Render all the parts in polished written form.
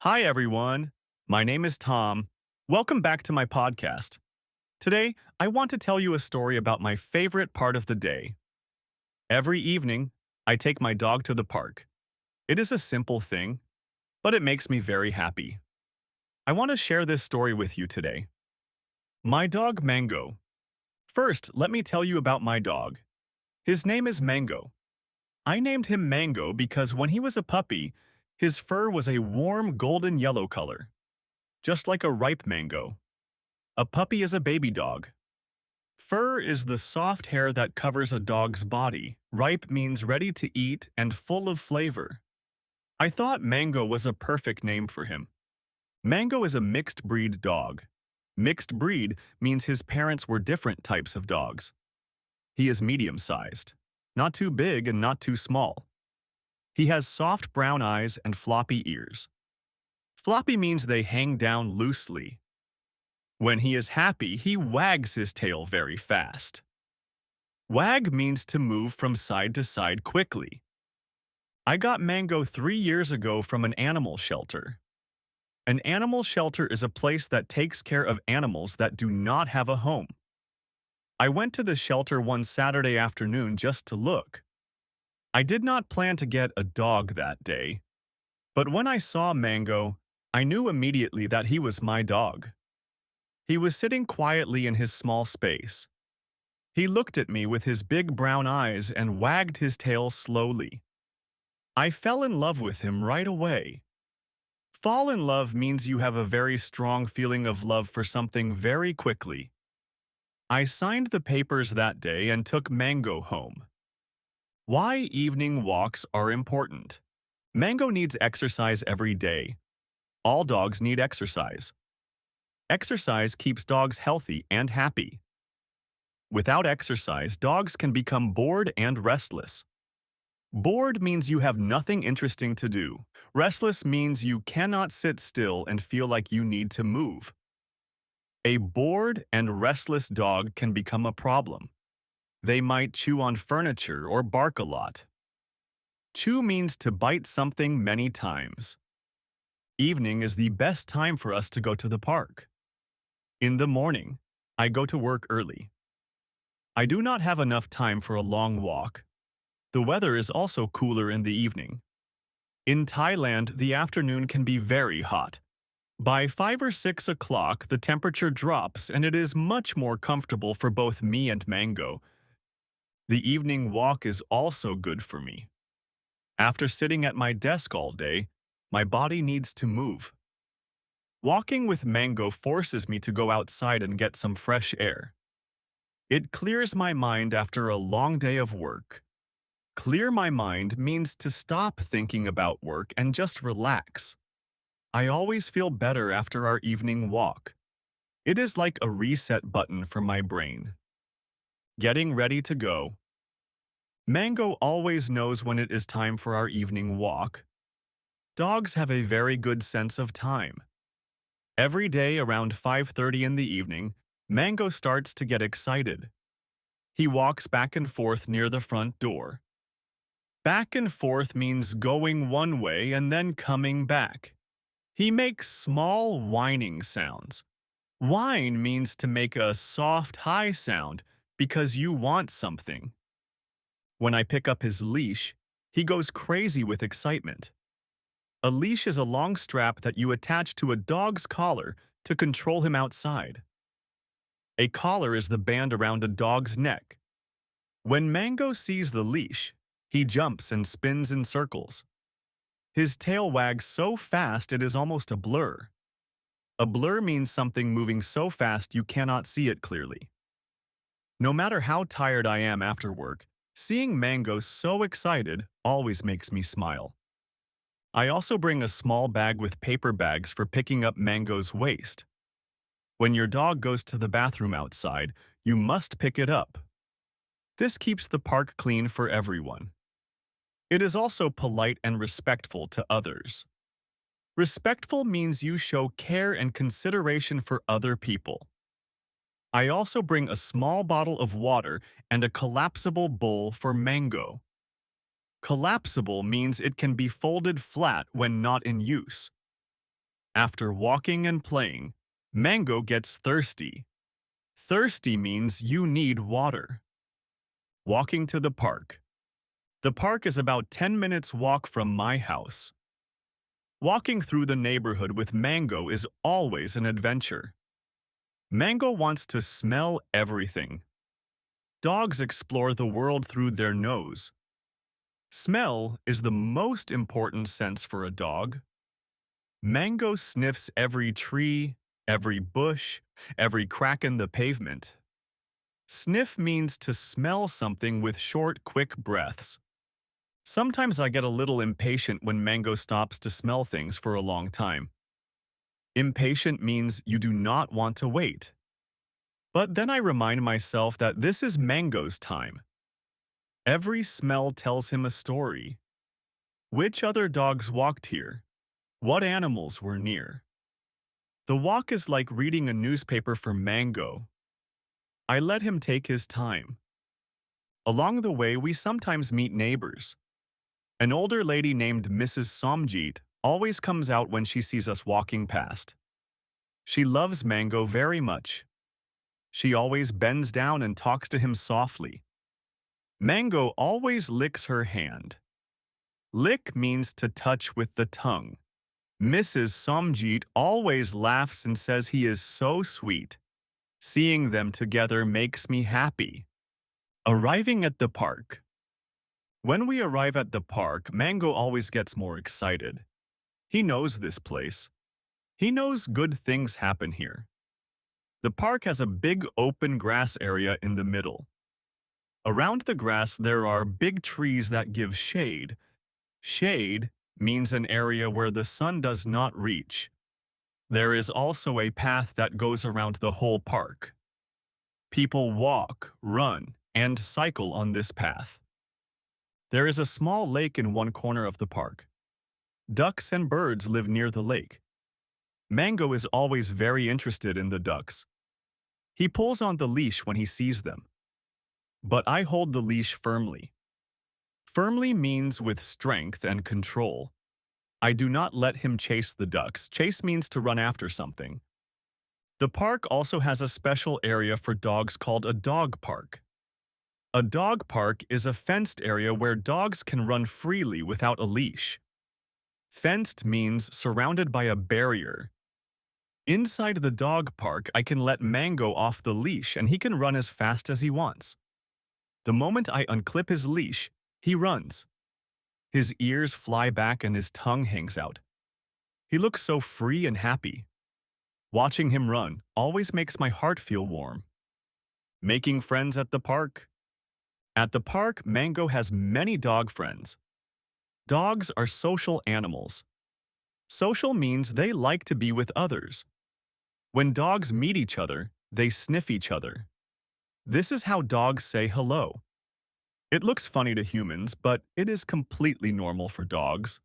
Hi, everyone. My name is Tom. Welcome back to my podcast. Today, I want to tell you a story about my favorite part of the day. Every evening, I take my dog to the park. It is a simple thing, but it makes me very happy. I want to share this story with you today. My dog, Mango. First, let me tell you about my dog. His name is Mango. I named him Mango because when he was a puppy, his fur was a warm golden yellow color, just like a ripe mango. A puppy is a baby dog. Fur is the soft hair that covers a dog's body. Ripe means ready to eat and full of flavor. I thought Mango was a perfect name for him. Mango is a mixed breed dog. Mixed breed means his parents were different types of dogs. He is medium-sized, not too big and not too small. He has soft brown eyes and floppy ears. Floppy means they hang down loosely. When he is happy, he wags his tail very fast. Wag means to move from side to side quickly. I got Mango 3 years ago from an animal shelter. An animal shelter is a place that takes care of animals that do not have a home. I went to the shelter one Saturday afternoon just to look. I did not plan to get a dog that day, but when I saw Mango, I knew immediately that he was my dog. He was sitting quietly in his small space. He looked at me with his big brown eyes and wagged his tail slowly. I fell in love with him right away. Fall in love means you have a very strong feeling of love for something very quickly. I signed the papers that day and took Mango home. Why evening walks are important. Mango needs exercise every day. All dogs need exercise. Exercise keeps dogs healthy and happy. Without exercise, dogs can become bored and restless. Bored means you have nothing interesting to do. Restless means you cannot sit still and feel like you need to move. A bored and restless dog can become a problem. They might chew on furniture or bark a lot. Chew means to bite something many times. Evening is the best time for us to go to the park. In the morning, I go to work early. I do not have enough time for a long walk. The weather is also cooler in the evening. In Thailand, the afternoon can be very hot. By 5 or 6 o'clock, the temperature drops and it is much more comfortable for both me and Mango. The evening walk is also good for me. After sitting at my desk all day, my body needs to move. Walking with Mango forces me to go outside and get some fresh air. It clears my mind after a long day of work. Clear my mind means to stop thinking about work and just relax. I always feel better after our evening walk. It is like a reset button for my brain. Getting ready to go. Mango always knows when it is time for our evening walk. Dogs have a very good sense of time. Every day around 5:30 in the evening, Mango starts to get excited. He walks back and forth near the front door. Back and forth means going one way and then coming back. He makes small whining sounds. Whine means to make a soft, high sound because you want something. When I pick up his leash, he goes crazy with excitement. A leash is a long strap that you attach to a dog's collar to control him outside. A collar is the band around a dog's neck. When Mango sees the leash, he jumps and spins in circles. His tail wags so fast it is almost a blur. A blur means something moving so fast you cannot see it clearly. No matter how tired I am after work, seeing Mango so excited always makes me smile. I also bring a small bag with paper bags for picking up Mango's waste. When your dog goes to the bathroom outside, you must pick it up. This keeps the park clean for everyone. It is also polite and respectful to others. Respectful means you show care and consideration for other people. I also bring a small bottle of water and a collapsible bowl for Mango. Collapsible means it can be folded flat when not in use. After walking and playing, Mango gets thirsty. Thirsty means you need water. Walking to the park. The park is about 10 minutes walk from my house. Walking through the neighborhood with Mango is always an adventure. Mango wants to smell everything. Dogs explore the world through their nose. Smell is the most important sense for a dog. Mango sniffs every tree, every bush, every crack in the pavement. Sniff means to smell something with short, quick breaths. Sometimes I get a little impatient when Mango stops to smell things for a long time. Impatient means you do not want to wait. But then I remind myself that this is Mango's time. Every smell tells him a story. Which other dogs walked here? What animals were near? The walk is like reading a newspaper for Mango. I let him take his time. Along the way, we sometimes meet neighbors. An older lady named Mrs. Somjit always comes out when she sees us walking past. She loves Mango very much. She always bends down and talks to him softly. Mango always licks her hand. Lick means to touch with the tongue. Mrs. Somjit always laughs and says he is so sweet. Seeing them together makes me happy. Arriving at the park. When we arrive at the park, Mango always gets more excited. He knows this place. He knows good things happen here. The park has a big open grass area in the middle. Around the grass there are big trees that give shade. Shade means an area where the sun does not reach. There is also a path that goes around the whole park. People walk, run, and cycle on this path. There is a small lake in one corner of the park. Ducks and birds live near the lake. Mango is always very interested in the ducks. He pulls on the leash when he sees them. But I hold the leash firmly. Firmly means with strength and control. I do not let him chase the ducks. Chase means to run after something. The park also has a special area for dogs called a dog park. A dog park is a fenced area where dogs can run freely without a leash. Fenced means surrounded by a barrier. Inside the dog park, I can let Mango off the leash and he can run as fast as he wants. The moment I unclip his leash, he runs. His ears fly back and his tongue hangs out. He looks so free and happy. Watching him run always makes my heart feel warm. Making friends at the park. At the park, Mango has many dog friends. Dogs are social animals. Social means they like to be with others. When dogs meet each other, they sniff each other. This is how dogs say hello. It looks funny to humans, but it is completely normal for dogs.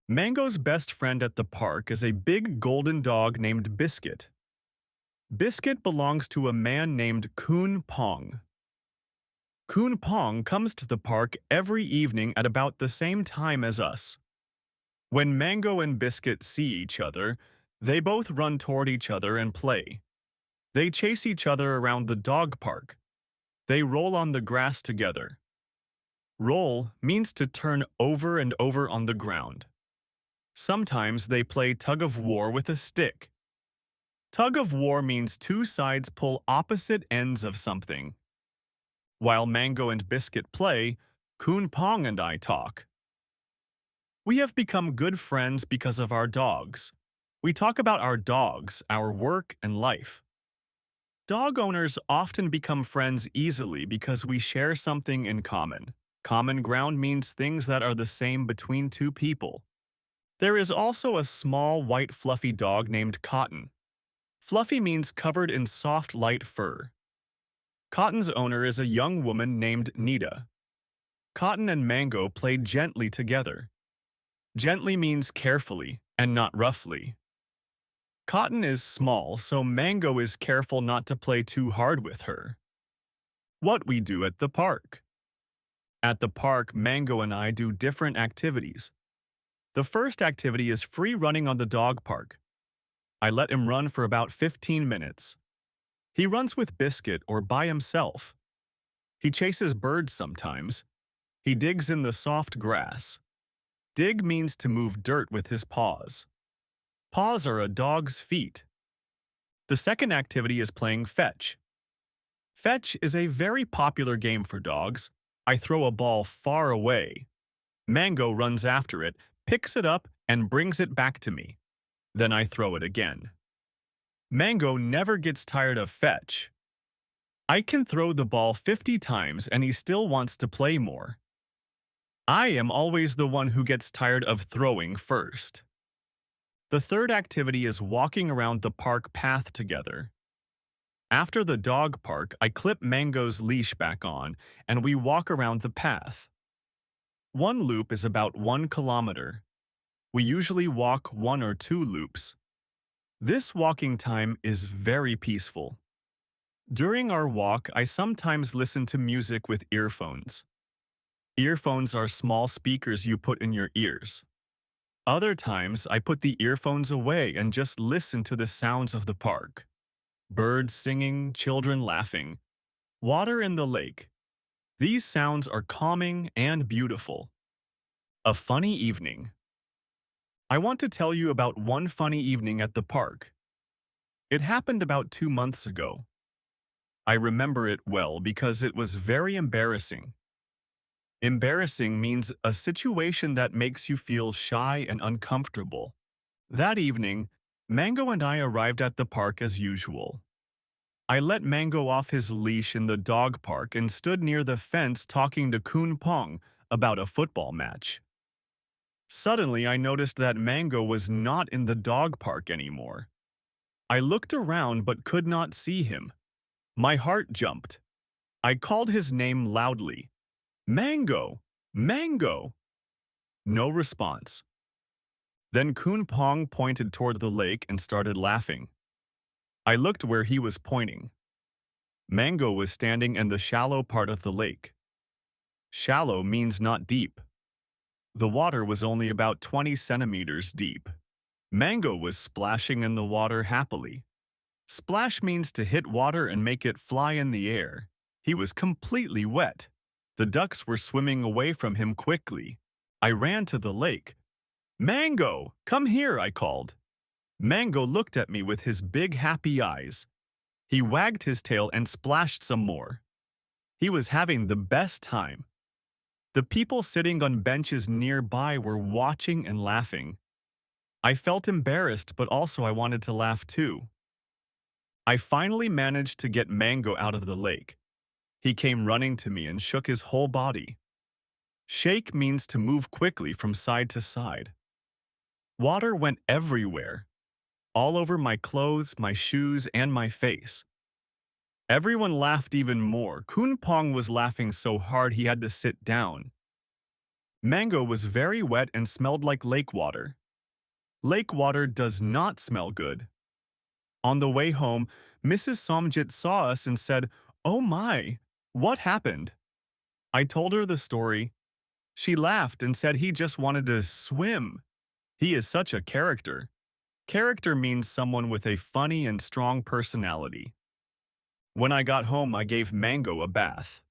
Mango's best friend at the park is a big golden dog named Biscuit. Biscuit belongs to a man named Kun Pong. Kun Pong comes to the park every evening at about the same time as us. When Mango and Biscuit see each other, they both run toward each other and play. They chase each other around the dog park. They roll on the grass together. Roll means to turn over and over on the ground. Sometimes they play tug of war with a stick. Tug of war means two sides pull opposite ends of something. While Mango and Biscuit play, Kun Pong and I talk. We have become good friends because of our dogs. We talk about our dogs, our work, and life. Dog owners often become friends easily because we share something in common. Common ground means things that are the same between two people. There is also a small white fluffy dog named Cotton. Fluffy means covered in soft light fur. Cotton's owner is a young woman named Nita. Cotton and Mango play gently together. Gently means carefully and not roughly. Cotton is small, so Mango is careful not to play too hard with her. What we do at the park. At the park, Mango and I do different activities. The first activity is free running on the dog park. I let him run for about 15 minutes. He runs with Biscuit or by himself. He chases birds sometimes. He digs in the soft grass. Dig means to move dirt with his paws. Paws are a dog's feet. The second activity is playing fetch. Fetch is a very popular game for dogs. I throw a ball far away. Mango runs after it, picks it up, and brings it back to me. Then I throw it again. Mango never gets tired of fetch. I can throw the ball 50 times and he still wants to play more. I am always the one who gets tired of throwing first. The third activity is walking around the park path together. After the dog park, I clip Mango's leash back on and we walk around the path. One loop is about 1 kilometer. We usually walk 1 or 2 loops. This walking time is very peaceful. During our walk, I sometimes listen to music with earphones. Earphones are small speakers you put in your ears. Other times, I put the earphones away and just listen to the sounds of the park. Birds singing, children laughing, water in the lake. These sounds are calming and beautiful. A funny evening. I want to tell you about one funny evening at the park. It happened about 2 months ago. I remember it well because it was very embarrassing. Embarrassing means a situation that makes you feel shy and uncomfortable. That evening, Mango and I arrived at the park as usual. I let Mango off his leash in the dog park and stood near the fence talking to Kun Pong about a football match. Suddenly, I noticed that Mango was not in the dog park anymore. I looked around but could not see him. My heart jumped. I called his name loudly. Mango! Mango! No response. Then Kun Pong pointed toward the lake and started laughing. I looked where he was pointing. Mango was standing in the shallow part of the lake. Shallow means not deep. The water was only about 20 centimeters deep. Mango was splashing in the water happily. Splash means to hit water and make it fly in the air. He was completely wet. The ducks were swimming away from him quickly. I ran to the lake. Mango, come here, I called. Mango looked at me with his big happy eyes. He wagged his tail and splashed some more. He was having the best time. The people sitting on benches nearby were watching and laughing. I felt embarrassed, but also I wanted to laugh too. I finally managed to get Mango out of the lake. He came running to me and shook his whole body. Shake means to move quickly from side to side. Water went everywhere, all over my clothes, my shoes, and my face. Everyone laughed even more. Kun Pong was laughing so hard he had to sit down. Mango was very wet and smelled like lake water. Lake water does not smell good. On the way home, Mrs. Somjit saw us and said, "Oh my, what happened?" I told her the story. She laughed and said he just wanted to swim. He is such a character. Character means someone with a funny and strong personality. When I got home, I gave Mango a bath.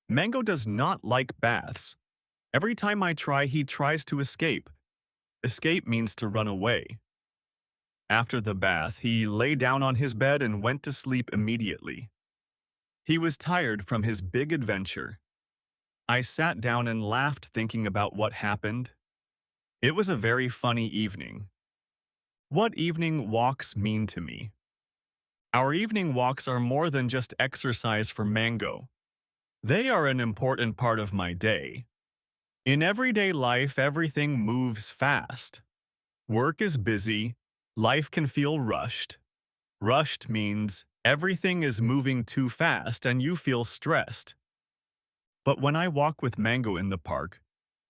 Mango does not like baths. Every time I try, he tries to escape. Escape means to run away. After the bath, he lay down on his bed and went to sleep immediately. He was tired from his big adventure. I sat down and laughed thinking about what happened. It was a very funny evening. What evening walks mean to me? Our evening walks are more than just exercise for Mango. They are an important part of my day. In everyday life, everything moves fast. Work is busy. Life can feel rushed. Rushed means everything is moving too fast and you feel stressed. But when I walk with Mango in the park,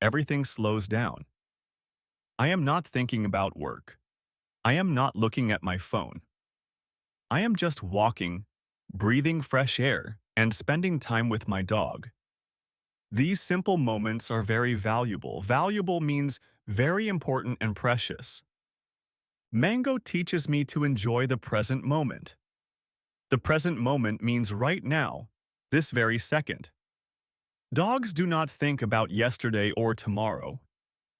everything slows down. I am not thinking about work. I am not looking at my phone. I am just walking, breathing fresh air, and spending time with my dog. These simple moments are very valuable. Valuable means very important and precious. Mango teaches me to enjoy the present moment. The present moment means right now, this very second. Dogs do not think about yesterday or tomorrow.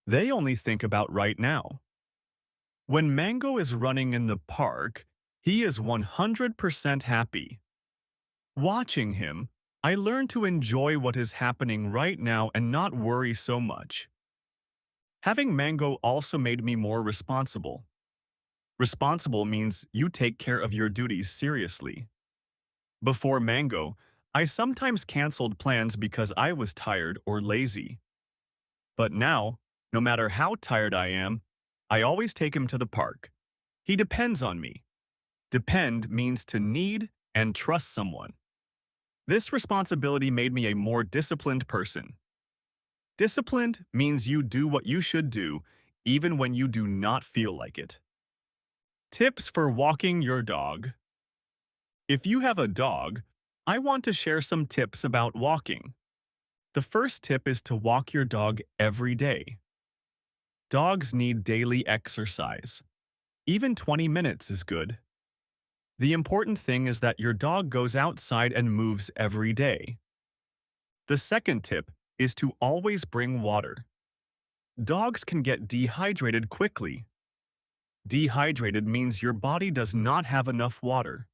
They only think about right now. When Mango is running in the park, he is 100% happy. Watching him, I learn to enjoy what is happening right now and not worry so much. Having Mango also made me more responsible. Responsible means you take care of your duties seriously. Before Mango, I sometimes canceled plans because I was tired or lazy. But now, no matter how tired I am, I always take him to the park. He depends on me. Depend means to need and trust someone. This responsibility made me a more disciplined person. Disciplined means you do what you should do, even when you do not feel like it. Tips for walking your dog. If you have a dog, I want to share some tips about walking. The first tip is to walk your dog every day. Dogs need daily exercise. Even 20 minutes is good. The important thing is that your dog goes outside and moves every day. The second tip is to always bring water. Dogs can get dehydrated quickly. Dehydrated means your body does not have enough water.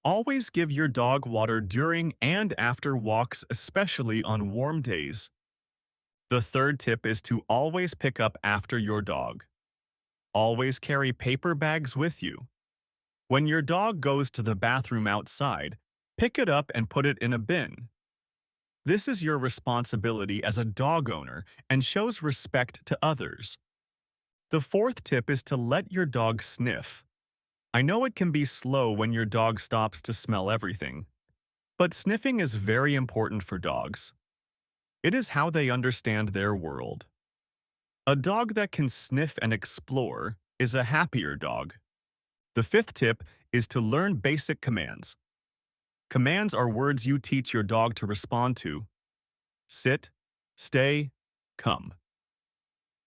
Always give your dog water during and after walks, especially on warm days. The third tip is to always pick up after your dog. Always carry paper bags with you. When your dog goes to the bathroom outside, pick it up and put it in a bin. This is your responsibility as a dog owner and shows respect to others. The fourth tip is to let your dog sniff. I know it can be slow when your dog stops to smell everything, but sniffing is very important for dogs. It is how they understand their world. A dog that can sniff and explore is a happier dog. The fifth tip is to learn basic commands. Commands are words you teach your dog to respond to. Sit, stay, come.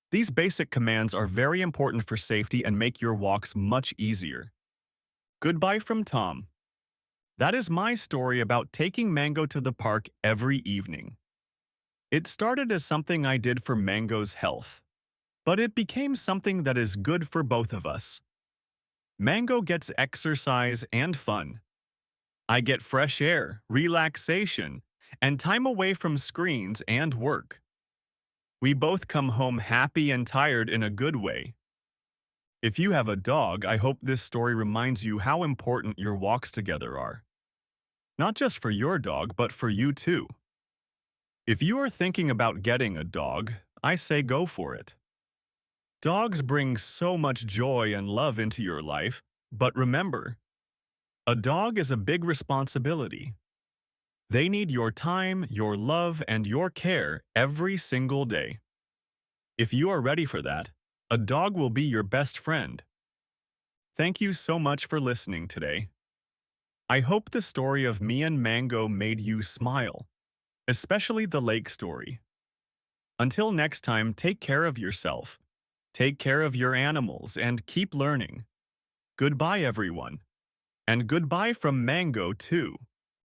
These basic commands are very important for safety and make your walks much easier. Goodbye from Tom. That is my story about taking Mango to the park every evening. It started as something I did for Mango's health, but it became something that is good for both of us. Mango gets exercise and fun. I get fresh air, relaxation, and time away from screens and work. We both come home happy and tired in a good way. If you have a dog, I hope this story reminds you how important your walks together are. Not just for your dog, but for you too. If you are thinking about getting a dog, I say go for it. Dogs bring so much joy and love into your life, but remember, a dog is a big responsibility. They need your time, your love, and your care every single day. If you are ready for that, a dog will be your best friend. Thank you so much for listening today. I hope the story of me and Mango made you smile, especially the lake story. Until next time, take care of yourself, take care of your animals, and keep learning. Goodbye, everyone. And goodbye from Mango, too.